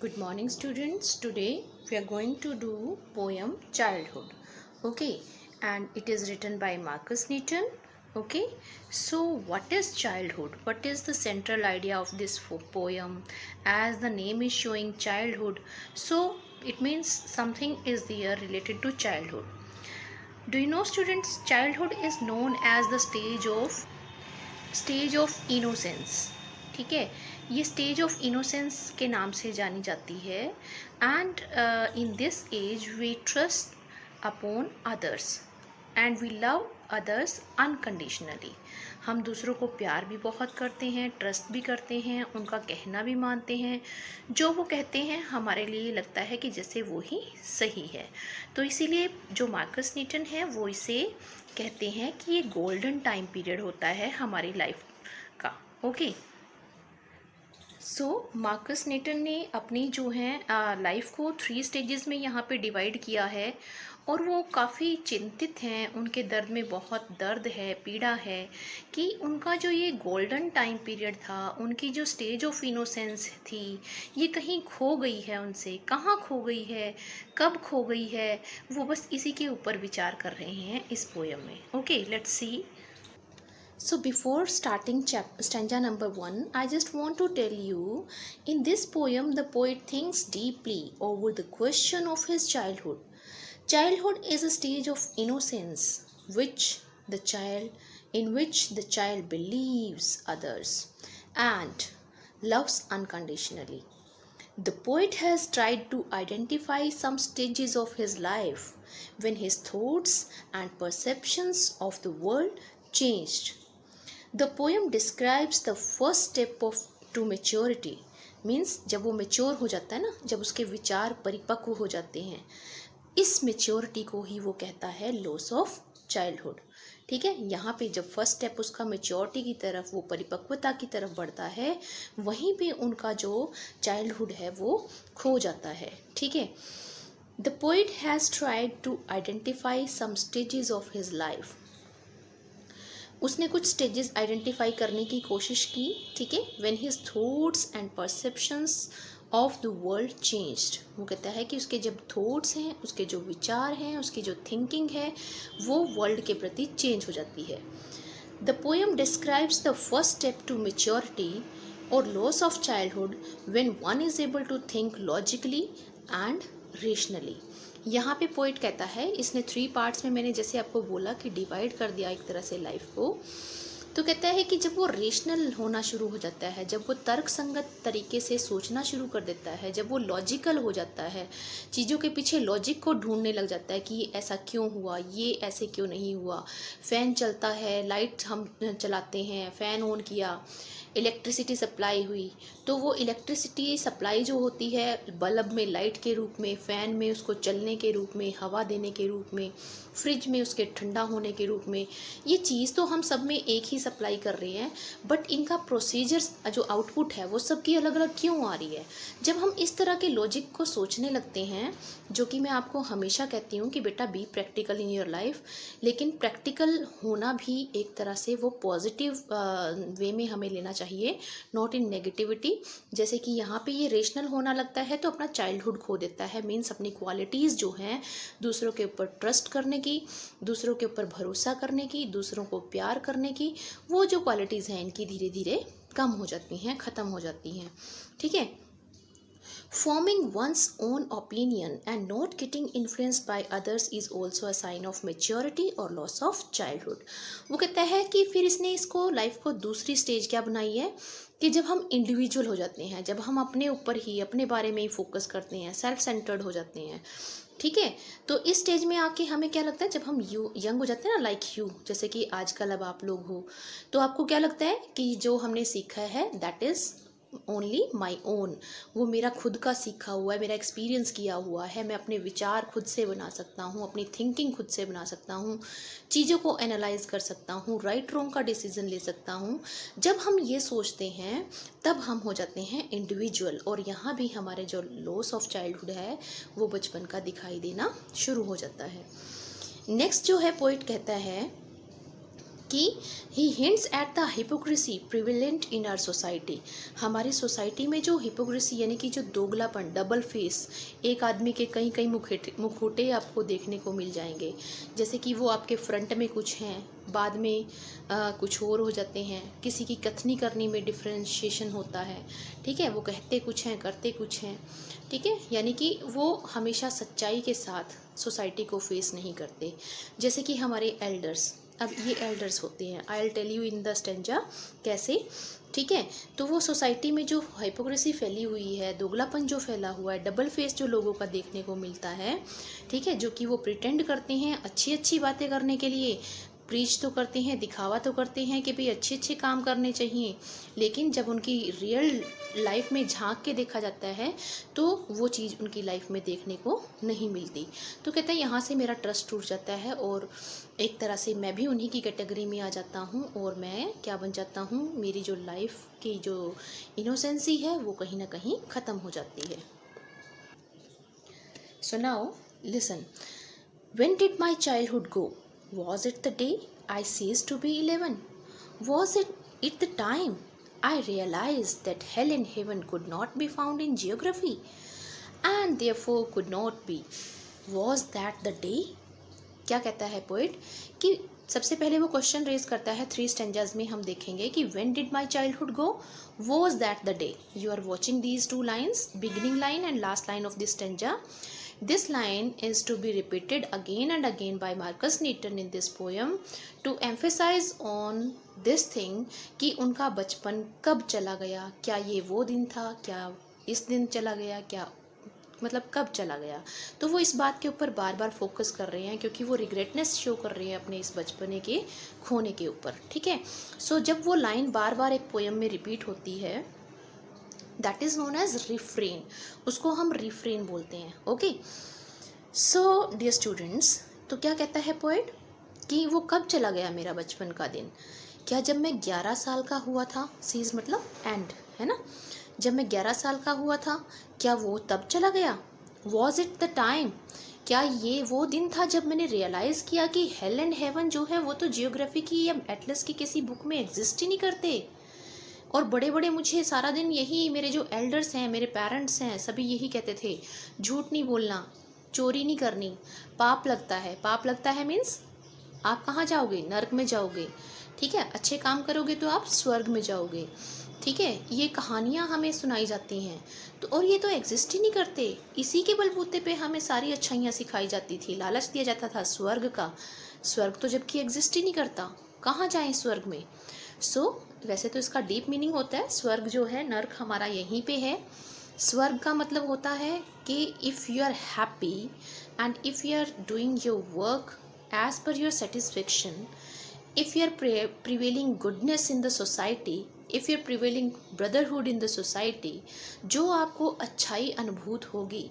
Good morning students. Today we are going to do poem Childhood. Okay, and it is written by Marcus Newton. Okay, so what is childhood? What is the central idea of this poem? As the name is showing childhood, so it means something is there related to childhood. Do you know students, childhood is known as the stage of innocence. ठीक है, ये stage of innocence के नाम से जानी जाती है. And in this age we trust upon others and we love others unconditionally. हम दूसरों को प्यार भी बहुत करते हैं, ट्रस्ट भी करते हैं, उनका कहना भी मानते हैं. जो वो कहते हैं हमारे लिए लगता है कि जैसे वो ही सही है. तो इसीलिए जो मार्कस न्यूटन है वो इसे कहते हैं कि ये गोल्डन टाइम पीरियड होता है हमारी लाइफ का. ओके, सो मार्कस न्यूटन ने अपनी जो है लाइफ को 3 स्टेजेस में यहाँ पे डिवाइड किया है. और वो काफ़ी चिंतित हैं, उनके दर्द में बहुत दर्द है, पीड़ा है कि उनका जो ये गोल्डन टाइम पीरियड था, उनकी जो स्टेज ऑफ इनोसेंस थी, ये कहीं खो गई है उनसे. कहाँ खो गई है, कब खो गई है, वो बस इसी के ऊपर विचार कर रहे हैं इस पोएम में. Okay, let's see. So before starting stanza number 1, I just want to tell you, in this poem the poet thinks deeply over the question of his childhood. Childhood is a stage of innocence in which the child believes others and loves unconditionally. The poet has tried to identify some stages of his life when his thoughts and perceptions of the world changed. The poem describes the first step to maturity. Means जब वो mature हो जाता है ना, जब उसके विचार परिपक्व हो जाते हैं, इस मेच्योरिटी को ही वो कहता है लॉस ऑफ चाइल्डहुड. ठीक है, यहाँ पे जब फर्स्ट स्टेप उसका मेच्योरिटी की तरफ, वो परिपक्वता की तरफ बढ़ता है, वहीं पे उनका जो चाइल्डहुड है वो खो जाता है. ठीक है. The poet has tried to identify some stages of his life. उसने कुछ स्टेजेस आइडेंटिफाई करने की कोशिश की. ठीक है. When his thoughts and perceptions of the world changed. वो कहता है कि उसके जब थॉट्स हैं, उसके जो विचार हैं, उसकी जो थिंकिंग है, वो वर्ल्ड के प्रति चेंज हो जाती है. The poem describes the first step to maturity और loss of childhood when one is able to think logically and rationally. यहाँ पे पोइट कहता है, इसने 3 पार्ट्स में, मैंने जैसे आपको बोला कि डिवाइड कर दिया एक तरह से लाइफ को. तो कहता है कि जब वो रेशनल होना शुरू हो जाता है, जब वो तर्क संगत तरीके से सोचना शुरू कर देता है, जब वो लॉजिकल हो जाता है, चीज़ों के पीछे लॉजिक को ढूंढने लग जाता है कि ये ऐसा क्यों हुआ, ये ऐसे क्यों नहीं हुआ. फ़ैन चलता है, लाइट हम चलाते हैं, फ़ैन ऑन किया, इलेक्ट्रिसिटी सप्लाई हुई, तो वो इलेक्ट्रिसिटी सप्लाई जो होती है बल्ब में लाइट के रूप में, फ़ैन में उसको चलने के रूप में, हवा देने के रूप में, फ्रिज में उसके ठंडा होने के रूप में, ये चीज़ तो हम सब में एक ही सप्लाई कर रहे हैं, बट इनका प्रोसीजर जो आउटपुट है वो सबकी अलग अलग क्यों आ रही है. जब हम इस तरह के लॉजिक को सोचने लगते हैं, जो कि मैं आपको हमेशा कहती हूँ कि बेटा be practical in your life, लेकिन प्रैक्टिकल होना भी एक तरह से वो पॉजिटिव वे में हमें लेना चाहिए, नॉट इन नेगेटिविटी. जैसे कि यहाँ पे ये रेशनल होना लगता है तो अपना चाइल्डहुड खो देता है. मीन्स अपनी क्वालिटीज़ जो हैं, दूसरों के ऊपर ट्रस्ट करने की, दूसरों के ऊपर भरोसा करने की, दूसरों को प्यार करने की, वो जो क्वालिटीज़ हैं इनकी धीरे धीरे कम हो जाती हैं, ख़त्म हो जाती हैं. ठीक है. Forming one's own opinion and not getting influenced by others is also a sign of maturity or loss of childhood. वो कहता है कि फिर इसने इसको लाइफ को दूसरी स्टेज क्या बनाई है कि जब हम इंडिविजुअल हो जाते हैं, जब हम अपने ऊपर ही, अपने बारे में ही फोकस करते हैं, सेल्फ सेंटर्ड हो जाते हैं. ठीक है. तो इस स्टेज में आके हमें क्या लगता है, जब हम यंग हो जाते हैं ना, लाइक यू, जैसे कि आजकल अब आप लोग हो, तो आपको क्या लगता है कि जो हमने सीखा है that is only my own, वो मेरा खुद का सीखा हुआ है, मेरा एक्सपीरियंस किया हुआ है, मैं अपने विचार खुद से बना सकता हूँ, अपनी थिंकिंग खुद से बना सकता हूँ, चीज़ों को एनालाइज कर सकता हूँ, राइट रॉन्ग का डिसीजन ले सकता हूँ. जब हम ये सोचते हैं तब हम हो जाते हैं इंडिविजुअल, और यहाँ भी हमारे जो लॉस ऑफ चाइल्डहुड है वो बचपन का दिखाई देना शुरू हो जाता है. नेक्स्ट जो है पोइट कहता है कि he hints at the hypocrisy prevalent in our society. हमारी सोसाइटी में जो हिपोक्रेसी यानी कि जो दोगलापन, डबल फेस, एक आदमी के कई कई मुखौटे आपको देखने को मिल जाएंगे। जैसे कि वो आपके फ्रंट में कुछ हैं, बाद में कुछ और हो जाते हैं। किसी की कथनी करनी में डिफ्रेंशिएशन होता है, ठीक है, वो कहते कुछ हैं करते कुछ हैं, ठीक है, यानी कि वो हमेशा सच्चाई के साथ सोसाइटी को फेस नहीं करते। जैसे कि हमारे एल्डर्स, अब ये एल्डर्स होते हैं, I will tell you in the stanza कैसे, ठीक है। तो वो सोसाइटी में जो हाइपोक्रेसी फैली हुई है, दोगलापन जो फैला हुआ है, डबल फेस जो लोगों का देखने को मिलता है, ठीक है, जो कि वो प्रिटेंड करते हैं अच्छी अच्छी बातें करने के लिए, प्रीच तो करते हैं, दिखावा तो करते हैं कि भाई अच्छे अच्छे काम करने चाहिए, लेकिन जब उनकी रियल लाइफ में झांक के देखा जाता है तो वो चीज़ उनकी लाइफ में देखने को नहीं मिलती। तो कहते हैं यहाँ से मेरा ट्रस्ट टूट जाता है और एक तरह से मैं भी उन्हीं की कैटेगरी में आ जाता हूँ और मैं क्या बन जाता हूँ, मेरी जो लाइफ की जो इनोसेंसी है वो कहीं ना कहीं ख़त्म हो जाती है। So now listen, when did my childhood go? Was it the day I ceased to be 11? Was it the time I realized that hell and heaven could not be found in geography and therefore could not be? Was that the day? क्या कहता है poet कि सबसे पहले वो question raise करता है 3 stanzas में। हम देखेंगे कि when did my childhood go, was that the day. You are watching these 2 lines, beginning line and last line of this stanza. This line is to be repeated again and again by Marcus Newton in this poem to emphasize on this thing कि उनका बचपन कब चला गया, क्या ये वो दिन था, क्या इस दिन चला गया, क्या मतलब कब चला गया। तो वो इस बात के ऊपर बार बार फोकस कर रहे हैं क्योंकि वो रिग्रेटनेस शो कर रहे हैं अपने इस बचपने के खोने के ऊपर, ठीक है। सो जब वो लाइन बार बार एक पोएम में रिपीट होती है, that is known as refrain, उसको हम रिफ्रेन बोलते हैं, ओके। सो डियर स्टूडेंट्स, तो क्या कहता है पोएट कि वो कब चला गया मेरा बचपन का दिन? क्या जब मैं 11 साल का हुआ था? सीज मतलब एंड, है ना। जब मैं 11 साल का हुआ था, क्या वो तब चला गया? वॉज इट द टाइम, क्या ये वो दिन था जब मैंने रियलाइज़ किया कि हेल एंड हेवन जो है वो तो जियोग्राफी की या एटलस की किसी बुक में एग्जिस्ट ही नहीं करते। और बड़े बड़े मुझे सारा दिन यही, मेरे जो एल्डर्स हैं, मेरे पेरेंट्स हैं, सभी यही कहते थे, झूठ नहीं बोलना, चोरी नहीं करनी, पाप लगता है। पाप लगता है मीन्स आप कहाँ जाओगे? नर्क में जाओगे, ठीक है। अच्छे काम करोगे तो आप स्वर्ग में जाओगे, ठीक है। ये कहानियाँ हमें सुनाई जाती हैं तो, और ये तो एग्जिस्ट ही नहीं करते। इसी के बलबूते पे हमें सारी अच्छाइयाँ सिखाई जाती थी, लालच दिया जाता था स्वर्ग का। स्वर्ग तो जबकि एग्जिस्ट ही नहीं करता, कहाँ जाएं स्वर्ग में। सो वैसे तो इसका डीप मीनिंग होता है, स्वर्ग जो है, नर्क हमारा यहीं पे है। स्वर्ग का मतलब होता है कि if you are happy and if you are doing your work as per your satisfaction, if you are prevailing goodness in the society, if you are prevailing brotherhood in the society, जो आपको अच्छाई अनुभूत होगी,